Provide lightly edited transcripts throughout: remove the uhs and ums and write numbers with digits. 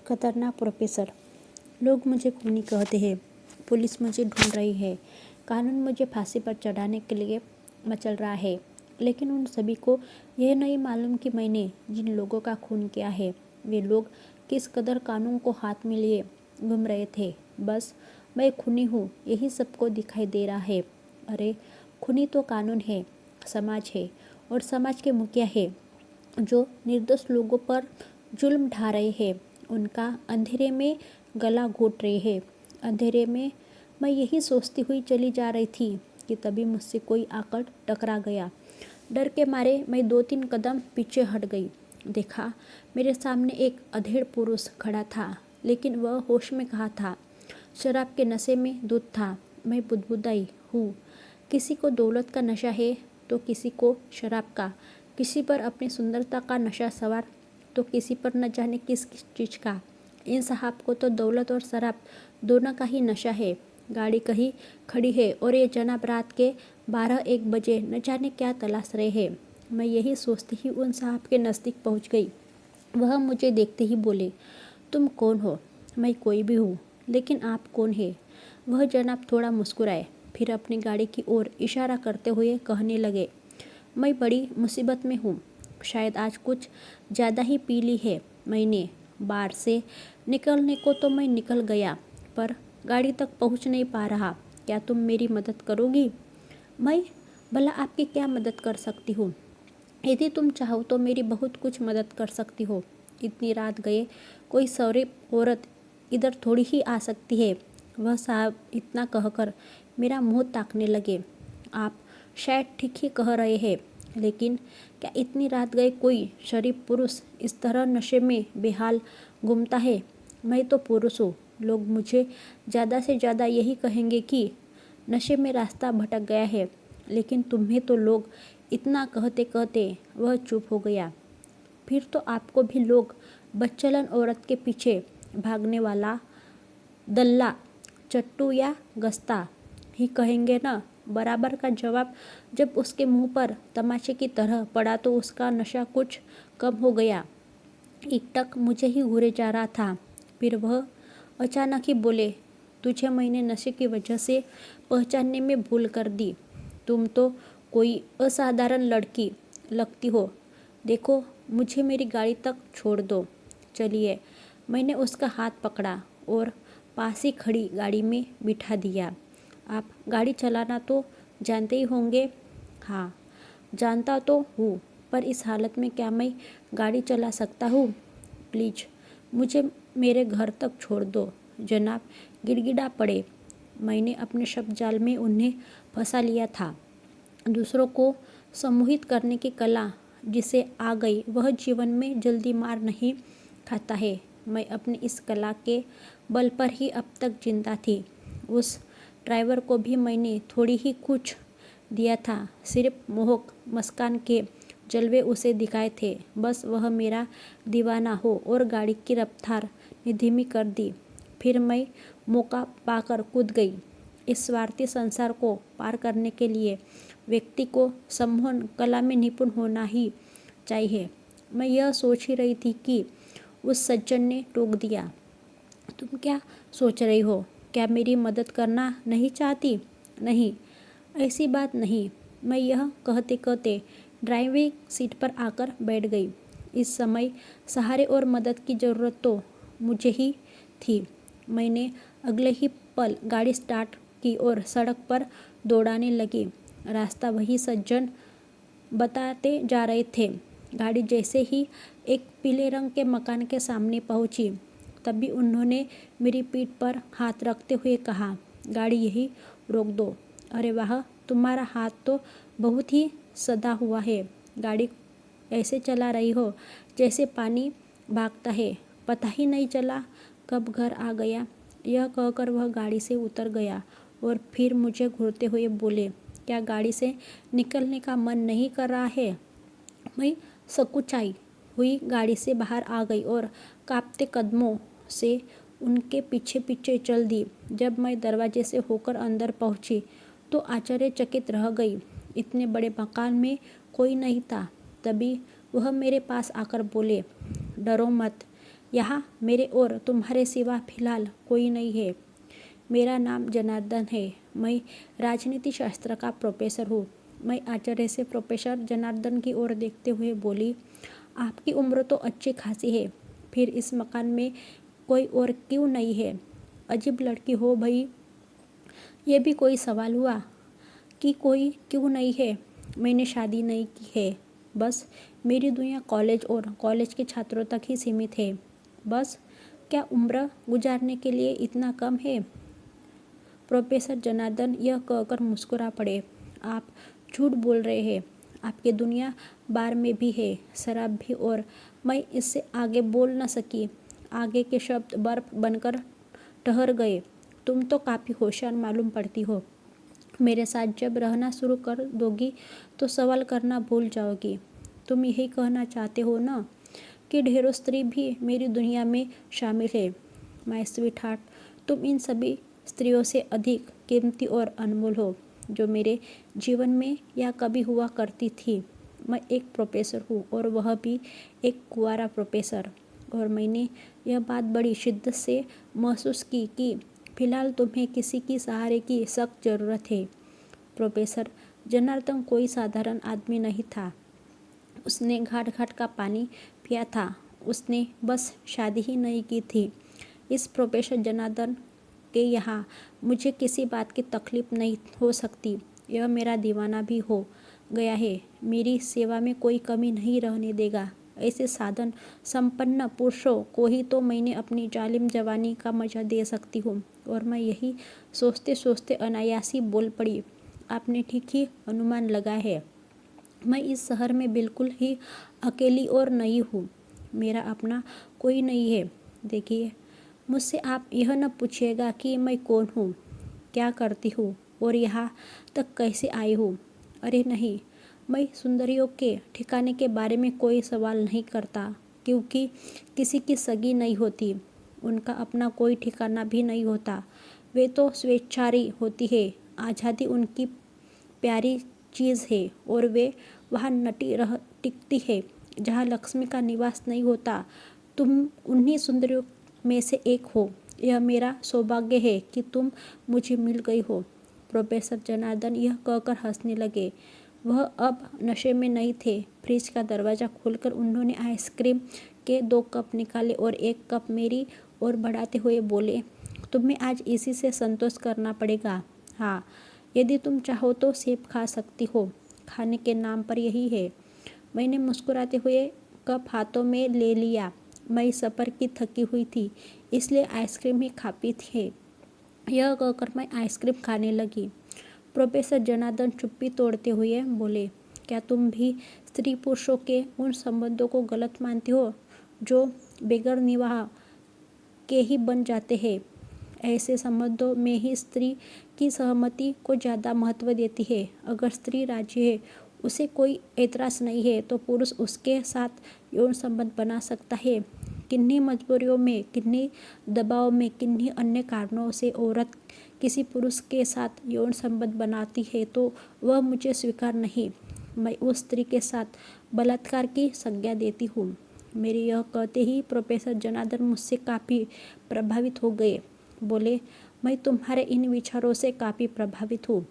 खतरनाक प्रोफेसर। लोग मुझे खूनी कहते हैं, पुलिस मुझे ढूंढ रही है, कानून मुझे फांसी पर चढ़ाने के लिए मचल रहा है। लेकिन उन सभी को यह नहीं मालूम कि मैंने जिन लोगों का खून किया है वे लोग किस कदर कानून को हाथ में लिए घूम रहे थे। बस मैं खूनी हूँ यही सबको दिखाई दे रहा है। अरे खूनी तो कानून है, समाज है और समाज के मुखिया है जो निर्दोष लोगों पर जुल्म ढा रहे हैं, उनका अंधेरे में गला घोट रहे हैं। अंधेरे में मैं यही सोचती हुई चली जा रही थी कि तभी मुझसे कोई आकर टकरा गया। डर के मारे मैं 2-3 कदम पीछे हट गई। देखा मेरे सामने एक अधेड़ पुरुष खड़ा था, लेकिन वह होश में कहाँ था। शराब के नशे में दूध था। मैं बुदबुदाई हूँ। किसी को दौलत का नशा है तो किसी को शराब का, किसी पर अपनी सुंदरता का नशा सवार तो किसी पर न जाने किस किस चीज़ का। इन साहब को तो दौलत और शराब दोनों का ही नशा है। गाड़ी कहीं खड़ी है और ये जनाब रात के 12-1 बजे न जाने क्या तलाश रहे हैं। मैं यही सोचती ही उन साहब के नज़दीक पहुंच गई। वह मुझे देखते ही बोले, तुम कौन हो? मैं कोई भी हूँ, लेकिन आप कौन है? वह जनाब थोड़ा मुस्कुराए, फिर अपनी गाड़ी की ओर इशारा करते हुए कहने लगे, मैं बड़ी मुसीबत में हूँ। शायद आज कुछ ज़्यादा ही पी ली है मैंने। बार से निकलने को तो मैं निकल गया, पर गाड़ी तक पहुँच नहीं पा रहा। क्या तुम मेरी मदद करोगी? मैं भला आपकी क्या मदद कर सकती हूँ? यदि तुम चाहो तो मेरी बहुत कुछ मदद कर सकती हो। इतनी रात गए कोई सौरी औरत इधर थोड़ी ही आ सकती है। वह साहब इतना कहकर मेरा मुंह ताकने लगे। आप शायद ठीक ही कह रहे हैं, लेकिन क्या इतनी रात गए कोई शरीफ पुरुष इस तरह नशे में बेहाल घूमता है? मैं तो पुरुष हूँ। लोग मुझे ज़्यादा से ज़्यादा यही कहेंगे कि नशे में रास्ता भटक गया है, लेकिन तुम्हें तो लोग इतना कहते कहते वह चुप हो गया। फिर तो आपको भी लोग बच्चलन औरत के पीछे भागने वाला दल्ला, चट्टू या गस्ता ही कहेंगे न? बराबर का जवाब जब उसके मुंह पर तमाचे की तरह पड़ा तो उसका नशा कुछ कम हो गया। एकटक मुझे ही घूरे जा रहा था। फिर वह अचानक ही बोले, तुझे मैंने नशे की वजह से पहचानने में भूल कर दी। तुम तो कोई असाधारण लड़की लगती हो। देखो मुझे मेरी गाड़ी तक छोड़ दो। चलिए। मैंने उसका हाथ पकड़ा और पास ही खड़ी गाड़ी में बिठा दिया। आप गाड़ी चलाना तो जानते ही होंगे? हाँ, जानता तो हूँ, पर इस हालत में क्या मैं गाड़ी चला सकता हूँ? प्लीज़ मुझे मेरे घर तक छोड़ दो। जनाब गिड़गिड़ा पड़े। मैंने अपने शब्द जाल में उन्हें फंसा लिया था। दूसरों को सम्मोहित करने की कला जिसे आ गई वह जीवन में जल्दी मार नहीं खाता है। मैं अपनी इस कला के बल पर ही अब तक जिंदा थी। उस ड्राइवर को भी मैंने थोड़ी ही कुछ दिया था, सिर्फ मोहक मुस्कान के जलवे उसे दिखाए थे। बस वह मेरा दीवाना हो और गाड़ी की रफ्तार ने धीमी कर दी। फिर मैं मौका पाकर कूद गई। इस स्वार्थी संसार को पार करने के लिए व्यक्ति को सम्मोहन कला में निपुण होना ही चाहिए। मैं यह सोच ही रही थी कि उस सज्जन ने टोक दिया, तुम क्या सोच रही हो? क्या मेरी मदद करना नहीं चाहती? नहीं, ऐसी बात नहीं। मैं यह कहते कहते ड्राइविंग सीट पर आकर बैठ गई। इस समय सहारे और मदद की ज़रूरत तो मुझे ही थी। मैंने अगले ही पल गाड़ी स्टार्ट की और सड़क पर दौड़ाने लगी। रास्ता वही सज्जन बताते जा रहे थे। गाड़ी जैसे ही एक पीले रंग के मकान के सामने पहुंची, तभी उन्होंने मेरी पीठ पर हाथ रखते हुए कहा, गाड़ी यहीं रोक दो। अरे वाह, तुम्हारा हाथ तो बहुत ही सदा हुआ है। गाड़ी ऐसे चला रही हो जैसे पानी भागता है। पता ही नहीं चला कब घर आ गया। यह कहकर वह गाड़ी से उतर गया और फिर मुझे घूरते हुए बोले, क्या गाड़ी से निकलने का मन नहीं कर रहा है? मैं सकुचाई हुई गाड़ी से बाहर आ गई और कांपते कदमों से उनके पीछे पीछे चल दी। जब मैं दरवाजे से होकर अंदर पहुंची तो आश्चर्यचकित रह गई। इतने बड़े मकान में कोई नहीं था। तभी वह मेरे पास आकर बोले, डरो मत, यहाँ मेरे और तुम्हारे सिवा फिलहाल कोई नहीं है। मेरा नाम जनार्दन है। मैं राजनीति शास्त्र का प्रोफेसर हूँ। मैं आश्चर्य से प्रोफेसर जनार्दन की ओर देखते हुए बोली, आपकी उम्र तो अच्छी खासी है, फिर इस मकान में कोई और क्यों नहीं है? अजीब लड़की हो भई। ये भी कोई सवाल हुआ कि कोई क्यों नहीं है? मैंने शादी नहीं की है। बस मेरी दुनिया कॉलेज और कॉलेज के छात्रों तक ही सीमित है। बस क्या उम्र गुजारने के लिए इतना कम है? प्रोफेसर जनार्दन यह कहकर मुस्कुरा पड़े, आप झूठ बोल रहे हैं। आपकी दुनिया बार में भी है, शराब भी, और मैं इससे आगे बोल न सकी। आगे के शब्द बर्फ बनकर ठहर गए। तुम तो काफ़ी होशियार मालूम पड़ती हो। मेरे साथ जब रहना शुरू कर दोगी तो सवाल करना भूल जाओगी। तुम यही कहना चाहते हो ना कि ढेरों स्त्री भी मेरी दुनिया में शामिल है? माय स्वीट हार्ट, तुम इन सभी स्त्रियों से अधिक कीमती और अनमोल हो जो मेरे जीवन में या कभी हुआ करती थी। मैं एक प्रोफेसर हूँ, और वह भी एक कुंवारा प्रोफेसर। और मैंने यह बात बड़ी शिद्दत से महसूस की कि फिलहाल तुम्हें किसी की सहारे की सख्त ज़रूरत है। प्रोफेसर जनार्दन कोई साधारण आदमी नहीं था। उसने घाट घाट का पानी पिया था। उसने बस शादी ही नहीं की थी। इस प्रोफेसर जनार्दन के यहाँ मुझे किसी बात की तकलीफ नहीं हो सकती। यह मेरा दीवाना भी हो गया है। मेरी सेवा में कोई कमी नहीं रहने देगा। ऐसे साधन संपन्न पुरुषों को ही तो मैंने अपनी जालिम जवानी का मजा दे सकती हूँ। और मैं यही सोचते सोचते अनायासी बोल पड़ी, आपने ठीक ही अनुमान लगाया है। मैं इस शहर में बिल्कुल ही अकेली और नई हूँ। मेरा अपना कोई नहीं है। देखिए, मुझसे आप यह न पूछिएगा कि मैं कौन हूँ, क्या करती हूँ और यहाँ तक कैसे आई हूँ। अरे नहीं, मैं सुंदरियों के ठिकाने के बारे में कोई सवाल नहीं करता, क्योंकि किसी की सगी नहीं होती। उनका अपना कोई ठिकाना भी नहीं होता। वे तो स्वेच्छारी होती है। आज़ादी उनकी प्यारी चीज़ है, और वे वहाँ नटी रह टिकती है जहाँ लक्ष्मी का निवास नहीं होता। तुम उन्हीं सुंदरियों में से एक हो। यह मेरा सौभाग्य है कि तुम मुझे मिल गई हो। प्रोफेसर जनार्दन यह कहकर हंसने लगे। वह अब नशे में नहीं थे। फ्रिज का दरवाज़ा खोलकर उन्होंने आइसक्रीम के 2 कप निकाले और एक कप मेरी ओर बढ़ाते हुए बोले, तुम्हें आज इसी से संतोष करना पड़ेगा। हाँ, यदि तुम चाहो तो सेब खा सकती हो। खाने के नाम पर यही है। मैंने मुस्कुराते हुए कप हाथों में ले लिया। मैं सफ़र की थकी हुई थी, इसलिए आइसक्रीम ही खाती थी। यह कहकर मैं आइसक्रीम खाने लगी। प्रोफेसर जनार्दन चुप्पी तोड़ते हुए बोले, क्या तुम भी स्त्री पुरुषों के उन संबंधों को गलत मानती हो जो बेगर निवाह के ही बन जाते हैं? ऐसे संबंधों में ही स्त्री की सहमति को ज़्यादा महत्व देती है। अगर स्त्री राजी है, उसे कोई ऐतराज़ नहीं है, तो पुरुष उसके साथ यौन संबंध बना सकता है। किन्हीं मजबूरियों में, किन्हीं दबाव में, किन्हीं अन्य कारणों से औरत किसी पुरुष के साथ यौन संबंध बनाती है तो वह मुझे स्वीकार नहीं। मैं उस स्त्री के साथ बलात्कार की संज्ञा देती हूँ। मेरे यह कहते ही प्रोफेसर जनार्दन मुझसे काफ़ी प्रभावित हो गए। बोले, मैं तुम्हारे इन विचारों से काफ़ी प्रभावित हूँ,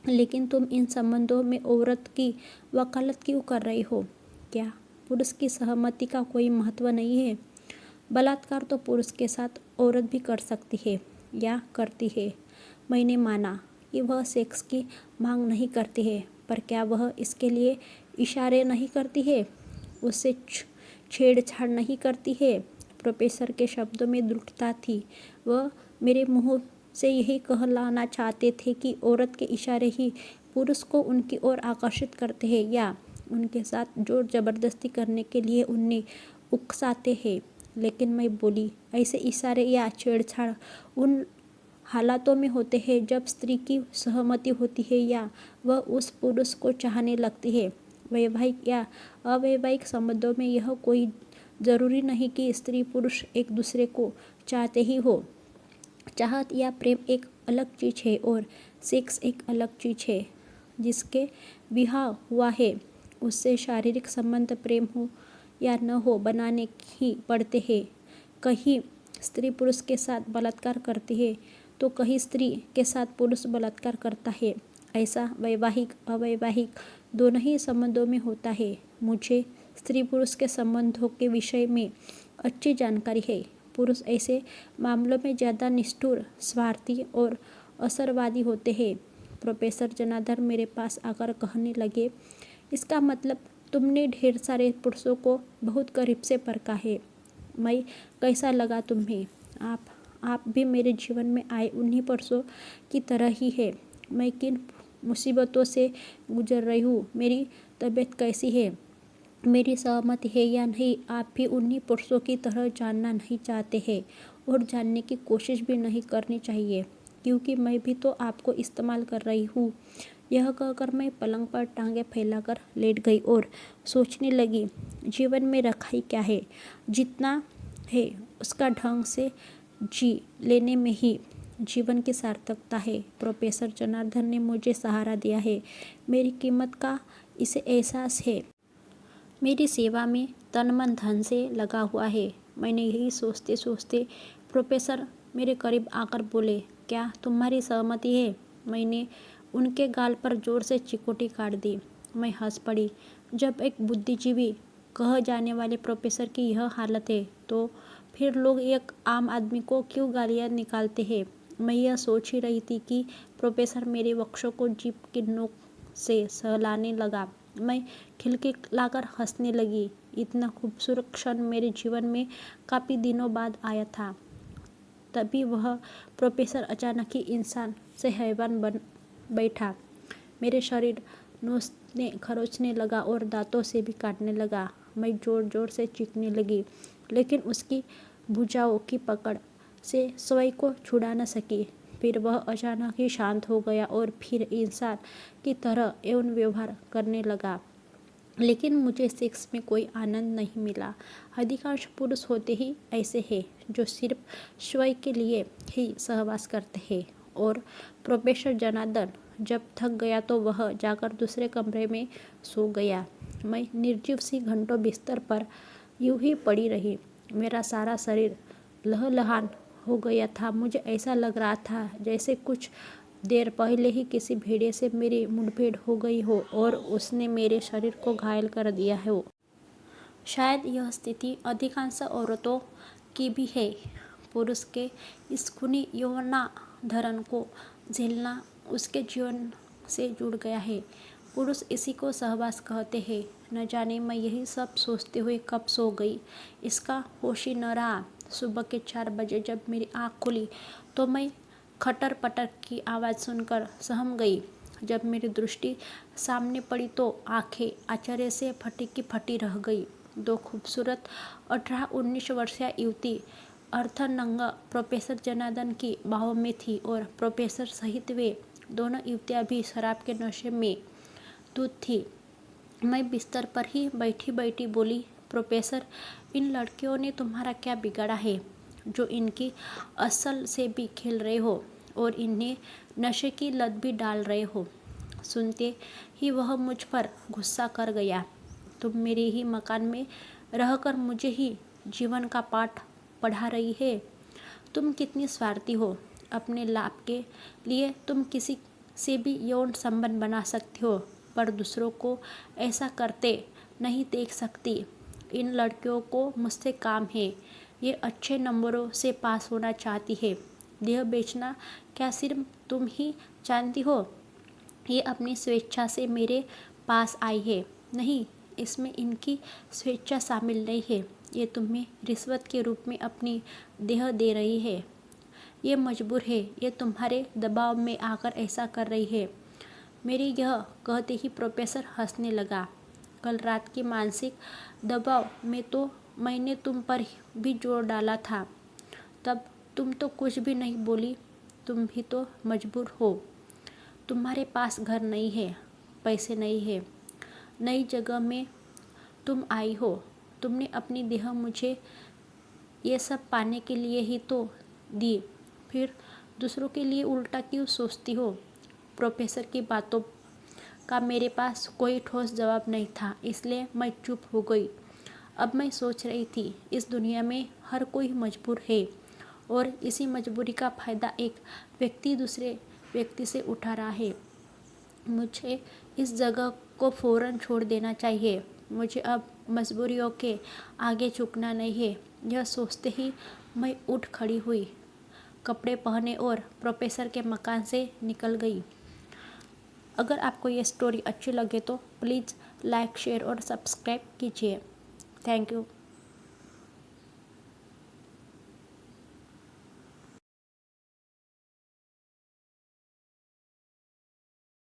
लेकिन तुम इन संबंधों में औरत की वकालत क्यों कर रही हो? क्या पुरुष की सहमति का कोई महत्व नहीं है? बलात्कार तो पुरुष के साथ औरत भी कर सकती है या करती है। मैंने माना कि वह सेक्स की मांग नहीं करती है, पर क्या वह इसके लिए इशारे नहीं करती है? उससे छेड़छाड़ नहीं करती है? प्रोफेसर के शब्दों में दृढ़ता थी। वह मेरे मुंह से यही कहलाना चाहते थे कि औरत के इशारे ही पुरुष को उनकी ओर आकर्षित करते हैं, या उनके साथ जोर जबरदस्ती करने के लिए उन्हें उकसाते हैं। लेकिन मैं बोली, ऐसे इशारे या छेड़छाड़ उन हालातों में होते हैं जब स्त्री की सहमति होती है या वह उस पुरुष को चाहने लगती है। वैवाहिक या अवैवाहिक संबंधों में यह कोई ज़रूरी नहीं कि स्त्री पुरुष एक दूसरे को चाहते ही हो। चाहत या प्रेम एक अलग चीज़ है और सेक्स एक अलग चीज़ है। जिसके विवाह हुआ है उससे शारीरिक संबंध प्रेम हो या न हो बनाने ही पड़ते हैं। कहीं स्त्री पुरुष के साथ बलात्कार करती है तो कहीं स्त्री के साथ पुरुष बलात्कार करता है। ऐसा वैवाहिक अवैवाहिक दोनों ही संबंधों में होता है। मुझे स्त्री पुरुष के संबंधों के विषय में अच्छी जानकारी है। पुरुष ऐसे मामलों में ज़्यादा निष्ठुर, स्वार्थी और असरवादी होते हैं। प्रोफेसर जनार्दन मेरे पास आकर कहने लगे, इसका मतलब तुमने ढेर सारे पुरुषों को बहुत करीब से परखा है। मैं कैसा लगा तुम्हें? आप भी मेरे जीवन में आए उन्हीं पुरुषों की तरह ही है। मैं किन मुसीबतों से गुजर रही हूँ, मेरी तबीयत कैसी है, मेरी सहमति है या नहीं, आप भी उन्हीं पुरुषों की तरह जानना नहीं चाहते हैं और जानने की कोशिश भी नहीं करनी चाहिए, क्योंकि मैं भी तो आपको इस्तेमाल कर रही हूँ। यह कहकर मैं पलंग पर टांगें फैलाकर लेट गई और सोचने लगी, जीवन में रखाई क्या है? जितना है उसका ढंग से जी लेने में ही जीवन की सार्थकता है। प्रोफेसर जनार्दन ने मुझे सहारा दिया है, मेरी कीमत का इसे एहसास है, मेरी सेवा में तन मन धन से लगा हुआ है। मैंने यही सोचते सोचते प्रोफेसर मेरे करीब आकर बोले, क्या तुम्हारी सहमति है? मैंने उनके गाल पर जोर से चिकोटी काट दी। मैं हंस पड़ी। जब एक बुद्धिजीवी कह जाने वाले प्रोफेसर की यह हालत है तो फिर लोग एक आम आदमी को क्यों गालियाँ निकालते हैं? मैं यह सोच ही रही थी कि प्रोफेसर मेरे वक्षों को जीभ की नोक से सहलाने लगा। मैं खिलखिलाकर हंसने लगी। इतना खूबसूरत क्षण मेरे जीवन में काफ़ी दिनों बाद आया था। तभी वह प्रोफेसर अचानक ही इंसान से हैवान बन बैठा। मेरे शरीर नोचने खरोचने लगा और दांतों से भी काटने लगा। मैं जोर जोर से चीखने लगी, लेकिन उसकी भुजाओं की पकड़ से स्वयं को छुड़ा न सकी। फिर वह अचानक ही शांत हो गया और फिर इंसान की तरह यौन व्यवहार करने लगा। लेकिन मुझे सेक्स में कोई आनंद नहीं मिला। अधिकांश पुरुष होते ही ऐसे हैं जो सिर्फ स्वयं के लिए ही सहवास करते हैं। और प्रोफेसर जनार्दन जब थक गया तो वह जाकर दूसरे कमरे में सो गया। मैं निर्जीव सी घंटों बिस्तर पर यूं ही पड़ी रही। मेरा सारा शरीर लहलहान हो गया था। मुझे ऐसा लग रहा था जैसे कुछ देर पहले ही किसी भेड़िए से मेरी मुठभेड़ हो गई हो और उसने मेरे शरीर को घायल कर दिया हो। शायद यह स्थिति अधिकांश औरतों की भी है। पुरुष के इस खूनी यौनाधरण को झेलना उसके जीवन से जुड़ गया है। पुरुष इसी को सहवास कहते हैं। न जाने मैं यही सब सोचते हुए कब सो गई, इसका होश ही न रहा। सुबह के 4 बजे जब मेरी आँख खुली तो मैं खटर पटर की आवाज़ सुनकर सहम गई। जब मेरी दृष्टि सामने पड़ी तो आंखें आश्चर्य से फटी की फटी रह गई। 2 खूबसूरत 18-19 वर्षीय युवती अर्धनग्न प्रोफेसर जनार्दन की बाहों में थी और प्रोफेसर सहित वे दोनों युवतियाँ भी शराब के नशे में धुत थी। मैं बिस्तर पर ही बैठी बैठी बोली, प्रोफेसर, इन लड़कियों ने तुम्हारा क्या बिगाड़ा है जो इनकी असल से भी खेल रहे हो और इन्हें नशे की लत भी डाल रहे हो? सुनते ही वह मुझ पर गुस्सा कर गया। तुम मेरे ही मकान में रहकर मुझे ही जीवन का पाठ पढ़ा रही है। तुम कितनी स्वार्थी हो। अपने लाभ के लिए तुम किसी से भी यौन संबंध बना सकती हो, पर दूसरों को ऐसा करते नहीं देख सकती। इन लड़कियों को मुझसे काम है। ये अच्छे नंबरों से पास होना चाहती है। देह बेचना क्या सिर्फ तुम ही जानती हो? ये अपनी स्वेच्छा से मेरे पास आई है। नहीं, इसमें इनकी स्वेच्छा शामिल नहीं है। ये तुम्हें रिश्वत के रूप में अपनी देह दे रही है। ये मजबूर है। ये तुम्हारे दबाव में आकर ऐसा कर रही है। मेरी यह कहते ही प्रोफेसर हंसने लगा। कल रात की मानसिक दबाव में तो मैंने तुम पर भी जोर डाला था। तब तुम तो कुछ भी नहीं बोली। तुम भी तो मजबूर हो। तुम्हारे पास घर नहीं है, पैसे नहीं है, नई जगह में तुम आई हो। तुमने अपनी देह मुझे ये सब पाने के लिए ही तो दी। फिर दूसरों के लिए उल्टा क्यों सोचती हो? प्रोफेसर की बातों का मेरे पास कोई ठोस जवाब नहीं था, इसलिए मैं चुप हो गई। अब मैं सोच रही थी, इस दुनिया में हर कोई मजबूर है और इसी मजबूरी का फ़ायदा एक व्यक्ति दूसरे व्यक्ति से उठा रहा है। मुझे इस जगह को फ़ौरन छोड़ देना चाहिए। मुझे अब मजबूरियों के आगे झुकना नहीं है। यह सोचते ही मैं उठ खड़ी हुई, कपड़े पहने और प्रोफेसर के मकान से निकल गई। अगर आपको ये स्टोरी अच्छी लगे तो प्लीज़ लाइक, शेयर और सब्सक्राइब कीजिए। Thank you.